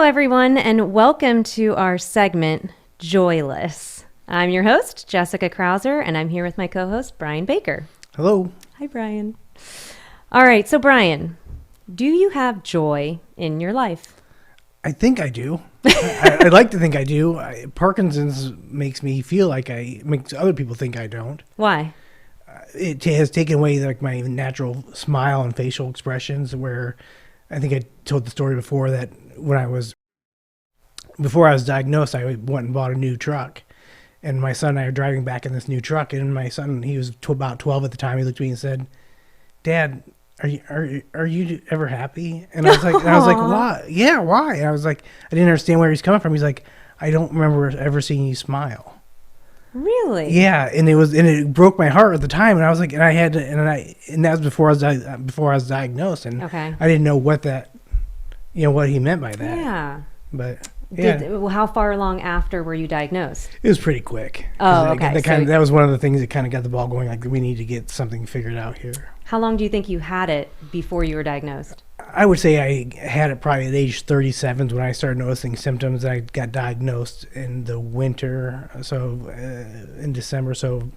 everyone, and welcome to our segment, Joyless. I'm your host, Jessica Krauser, and I'm here with my co-host, Brian Baker. Hello. Hi, Brian. All right, so Brian, do you have joy in your life? I think I do. I like to think I do. Parkinson's makes me feel like makes other people think I don't. Why? It has taken away like my natural smile and facial expressions, where I think I told the story before that before I was diagnosed, I went and bought a new truck. And my son and I are driving back in this new truck, and my son, he was about 12 at the time. He looked at me and said, "Dad, are you ever happy?" And I was like, "Why? Yeah, why?" And I was like, I didn't understand where he's coming from. He's like, "I don't remember ever seeing you smile." Really? Yeah, and it broke my heart at the time. And I was like, and that was before I was diagnosed, and Okay. I didn't know what he meant by that. Yeah. But yeah. How far along after were you diagnosed? It was pretty quick. Oh, okay. That was one of the things that kind of got the ball going. Like, we need to get something figured out here. How long do you think you had it before you were diagnosed? I would say I had it probably at age 37 when I started noticing symptoms. I got diagnosed in the winter, so in December, so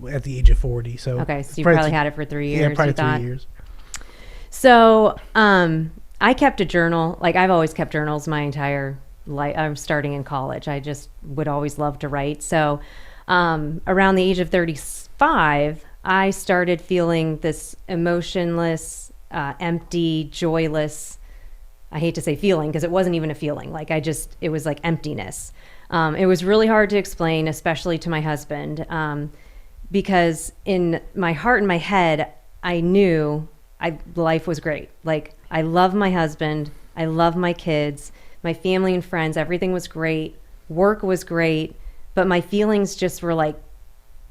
at the age of 40. So okay, so you probably had it for 3 years. Yeah, probably 3 years. So I kept a journal. Like, I've always kept journals my entire life. I'm starting in college. I just would always love to write. So around the age of 35, I started feeling this emotionless, empty, joyless, I hate to say feeling because it wasn't even a feeling. Like, it was like emptiness. It was really hard to explain, especially to my husband, because in my heart and my head, I knew life was great. Like, I love my husband. I love my kids, my family and friends. Everything was great. Work was great. But my feelings just were like,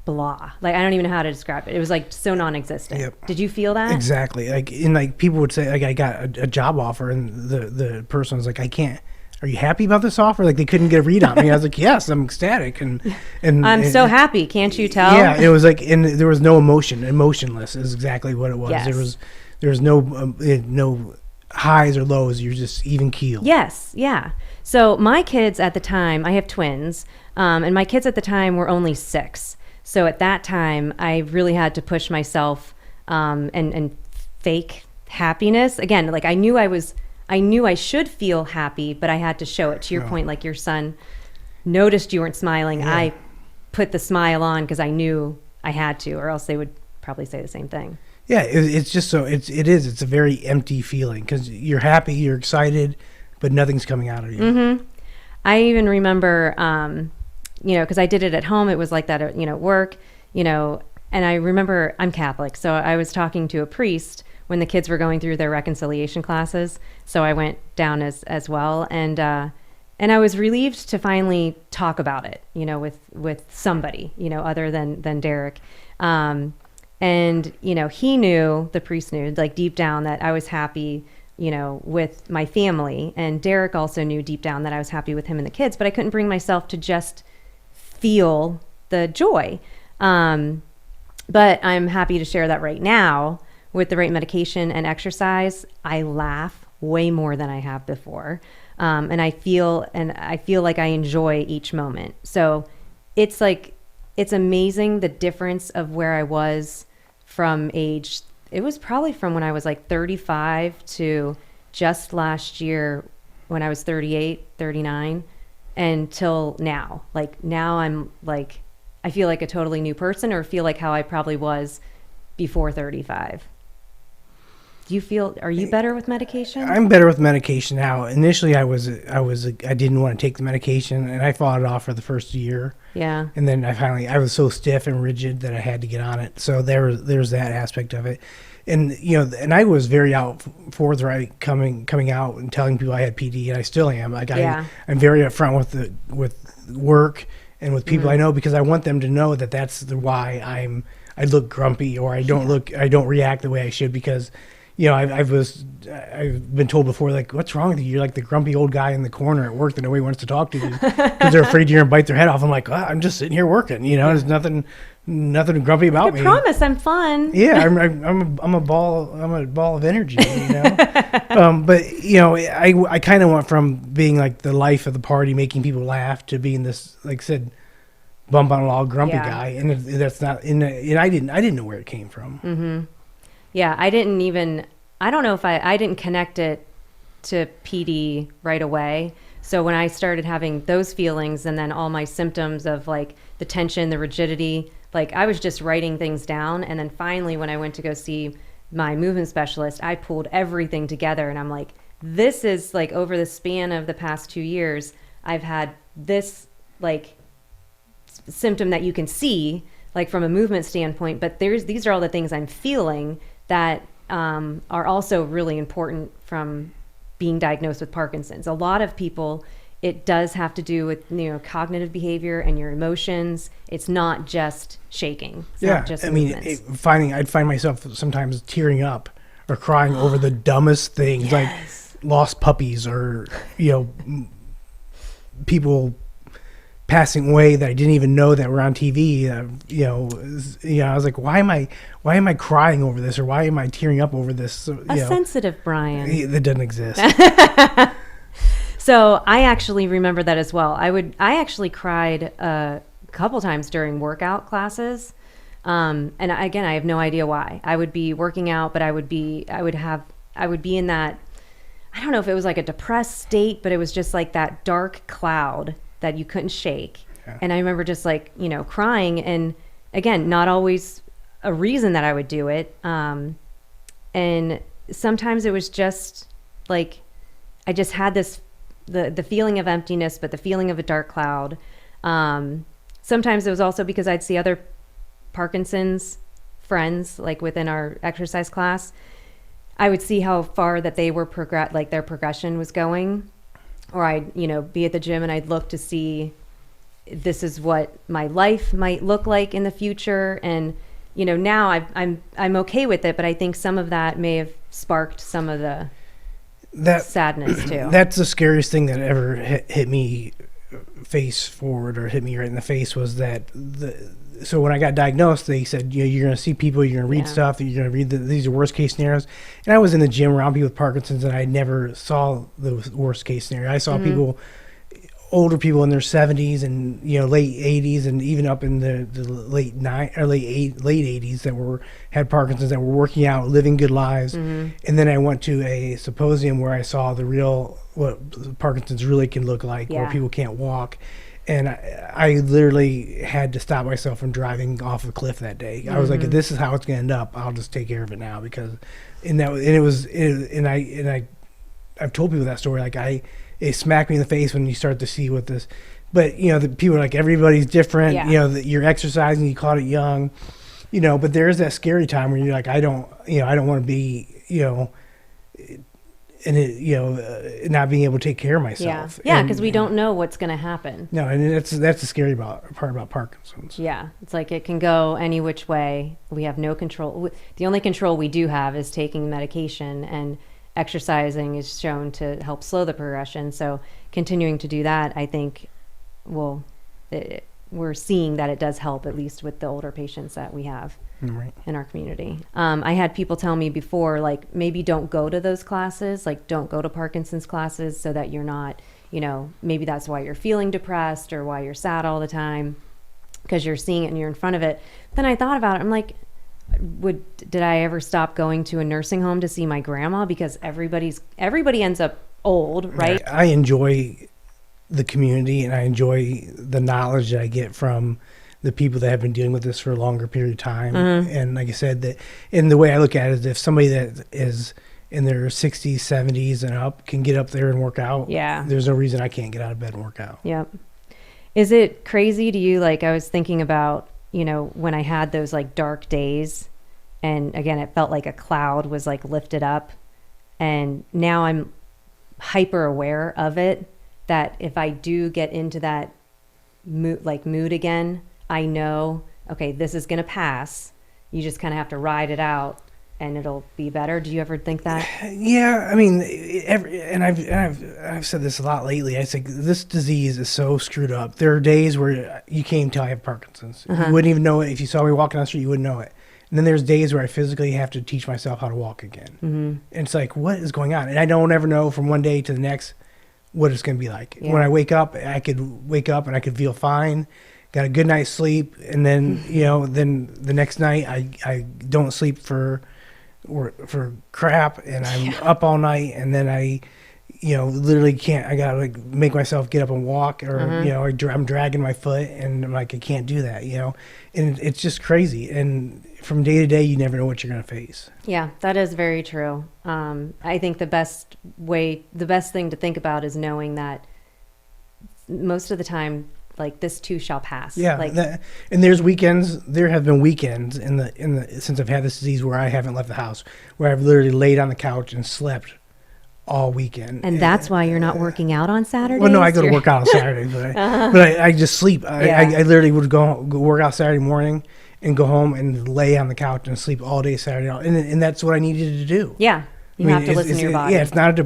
blah. Like, I don't even know how to describe it. It was like so non-existent. Yep. Did you feel that? Exactly. Like people would say, like, I got a job offer, and the person was like, "I can't. Are you happy about this offer?" Like, they couldn't get a read on me. I was like, "Yes, I'm ecstatic." And I'm so happy. Can't you tell? Yeah. It was like, and there was no emotion. Emotionless is exactly what it was. Yes. There was no highs or lows. You're just even keeled. Yes. Yeah. So my kids at the time, I have twins, and my kids at the time were only 6. So at that time, I really had to push myself and fake happiness. Again, like, I knew I should feel happy, but I had to show it. To your point, like, your son noticed you weren't smiling. Yeah. I put the smile on because I knew I had to, or else they would probably say the same thing. Yeah, it's just so it's a very empty feeling because you're happy, you're excited, but nothing's coming out of you. Mm-hmm. I even remember, because I did it at home. It was like that, at work, and I remember, I'm Catholic, so I was talking to a priest when the kids were going through their reconciliation classes. So I went down as well, and I was relieved to finally talk about it, with somebody, other than Derek. And, the priest knew, like, deep down that I was happy, with my family. And Derek also knew deep down that I was happy with him and the kids, but I couldn't bring myself to just feel the joy. But I'm happy to share that right now, with the right medication and exercise, I laugh way more than I have before. And I feel like I enjoy each moment. So it's amazing the difference of where I was from it was probably from when I was like 35 to just last year when I was 38, 39, until now. Like, now I'm like, I feel like a totally new person, or feel like how I probably was before 35. Are you better with medication? I'm better with medication now. Initially, I didn't want to take the medication, and I fought it off for the first year. Yeah. And then I was so stiff and rigid that I had to get on it. So there's that aspect of it. And, and I was very forthright coming out and telling people I had PD, and I still am. Like, I'm very upfront with work and with people I know, because I want them to know that that's why I look grumpy, or I don't react the way I should, because I've been told before, like, what's wrong with you? You're like the grumpy old guy in the corner at work that nobody wants to talk to because they're afraid you're gonna bite their head off. I'm like, I'm just sitting here working. There's nothing grumpy about me. I promise I'm fun. Yeah, I'm a ball of energy. But I kind of went from being like the life of the party, making people laugh, to being this, like I said, bump on a log grumpy guy, and that's not. And I didn't know where it came from. Mm-hmm. Yeah, I don't know if I didn't connect it to PD right away. So when I started having those feelings and then all my symptoms of like the tension, the rigidity, like I was just writing things down. And then finally, when I went to go see my movement specialist, I pulled everything together and I'm like, this is like over the span of the past 2 years, I've had this like symptom that you can see like from a movement standpoint, but these are all the things I'm feeling that are also really important from being diagnosed with Parkinson's. A lot of people, it does have to do with cognitive behavior and your emotions. It's not just shaking. It's not just movements. I'd find myself sometimes tearing up or crying over the dumbest things, like lost puppies or people passing away that I didn't even know that were on TV. I was like, why am I crying over this, or why am I tearing up over this? Sensitive Brian. That doesn't exist. So I actually remember that as well. I actually cried a couple times during workout classes. And again, I have no idea why. I would be working out, but I would be in that, I don't know if it was like a depressed state, but it was just like that dark cloud that you couldn't shake. Yeah. And I remember just like, crying, and again, not always a reason that I would do it. And sometimes it was just like, I just had this, the feeling of emptiness, but the feeling of a dark cloud. Sometimes it was also because I'd see other Parkinson's friends, like within our exercise class. I would see how far that they were their progression was going. Or I'd, be at the gym and I'd look to see this is what my life might look like in the future. And, now I'm okay with it, but I think some of that may have sparked some of the sadness too. That's the scariest thing that ever hit me face forward, or hit me right in the face, was that so when I got diagnosed, they said, you're going to see people, you're going to read stuff, you're going to read these are worst case scenarios. And I was in the gym around people with Parkinson's, and I never saw the worst case scenario. I saw older people in their 70s and late 80s, and even up in the late 80s that had Parkinson's, that were working out, living good lives. And then I went to a symposium where I saw the real what Parkinson's really can look like, where people can't walk. And I literally had to stop myself from driving off a cliff that day. I was like, if this is how it's going to end up, I'll just take care of it now. Because, I've told people that story. Like it smacked me in the face when you start to see what this, but the people are like, everybody's different. You're exercising, you caught it young, but there is that scary time where you're like, I don't want to be, and it, not being able to take care of myself. Yeah, because we don't know what's going to happen. No, and that's the scary part about Parkinson's. Yeah, it's like it can go any which way. We have no control. The only control we do have is taking medication, and exercising is shown to help slow the progression. So continuing to do that, I think, we're seeing that it does help, at least with the older patients that we have. Right. In our community. I had people tell me before, like, maybe don't go to those classes, like don't go to Parkinson's classes, so that you're not, maybe that's why you're feeling depressed or why you're sad all the time, because you're seeing it and you're in front of it. Then I thought about it. I'm like, did I ever stop going to a nursing home to see my grandma? Because everybody ends up old, right? I enjoy the community, and I enjoy the knowledge that I get from the people that have been dealing with this for a longer period of time. And like I said, and the way I look at it is, if somebody that is in their 60s, 70s and up can get up there and work out, there's no reason I can't get out of bed and work out. Yep. Is it crazy to you? Like, I was thinking about, when I had those like dark days, and again, it felt like a cloud was like lifted up, and now I'm hyper aware of it, that if I do get into that mood again, I know, okay, this is going to pass. You just kind of have to ride it out. and it'll be better. Do you ever think that? Yeah, I mean, I've said this a lot lately. I think this disease is so screwed up. There are days where you can't even tell I have Parkinson's. You wouldn't even know it if you saw me walking down the street. You wouldn't know it. And then there's days where I physically have to teach myself how to walk again. And it's like, what is going on? And I don't ever know from one day to the next what it's going to be like. Yeah. When I wake up, I could wake up and I could feel fine, got a good night's sleep, and then then the next night I don't sleep for crap, and I'm up all night, and then I literally can't. I gotta like make myself get up and walk, or I'm dragging my foot, and I'm like, I can't do that, and it's just crazy. And from day to day, you never know what you're gonna face. Yeah, that is very true. I think the best thing to think about is knowing that most of the time, like, this too shall pass. Yeah, and there's weekends. There have been weekends since I've had this disease where I haven't left the house, where I've literally laid on the couch and slept all weekend. And that's why you're not working out on Saturdays? Well, no, I go to work out on Saturday, but I just sleep. I literally would go work out Saturday morning and go home and lay on the couch and sleep all day Saturday, and that's what I needed to do. Yeah, you have to listen to your body. Yeah, it's not.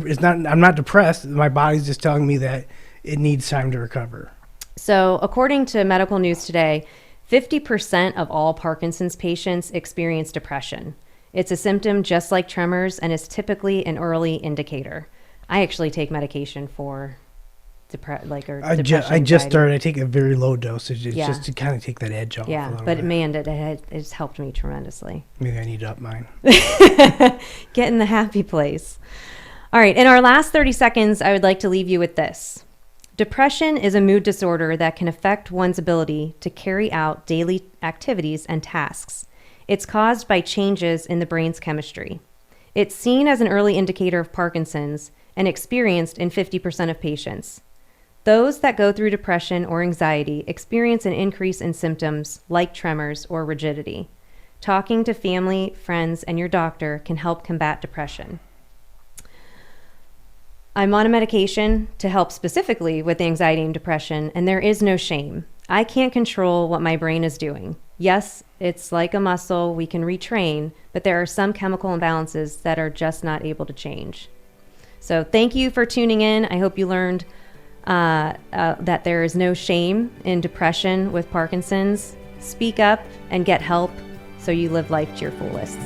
I'm not depressed. My body's just telling me that it needs time to recover. So, according to Medical News Today, 50% of all Parkinson's patients experience depression. It's a symptom just like tremors and is typically an early indicator. I actually take medication for depression. I just started. I take a very low dosage just to kind of take that edge off. Yeah, but man, it's helped me tremendously. Maybe I need to up mine. Get in the happy place. All right, in our last 30 seconds, I would like to leave you with this. Depression is a mood disorder that can affect one's ability to carry out daily activities and tasks. It's caused by changes in the brain's chemistry. It's seen as an early indicator of Parkinson's and experienced in 50% of patients. Those that go through depression or anxiety experience an increase in symptoms like tremors or rigidity. Talking to family, friends, and your doctor can help combat depression. I'm on a medication to help specifically with anxiety and depression, and there is no shame. I can't control what my brain is doing. Yes, it's like a muscle we can retrain, but there are some chemical imbalances that are just not able to change. So thank you for tuning in. I hope you learned that there is no shame in depression with Parkinson's. Speak up and get help so you live life to your fullest.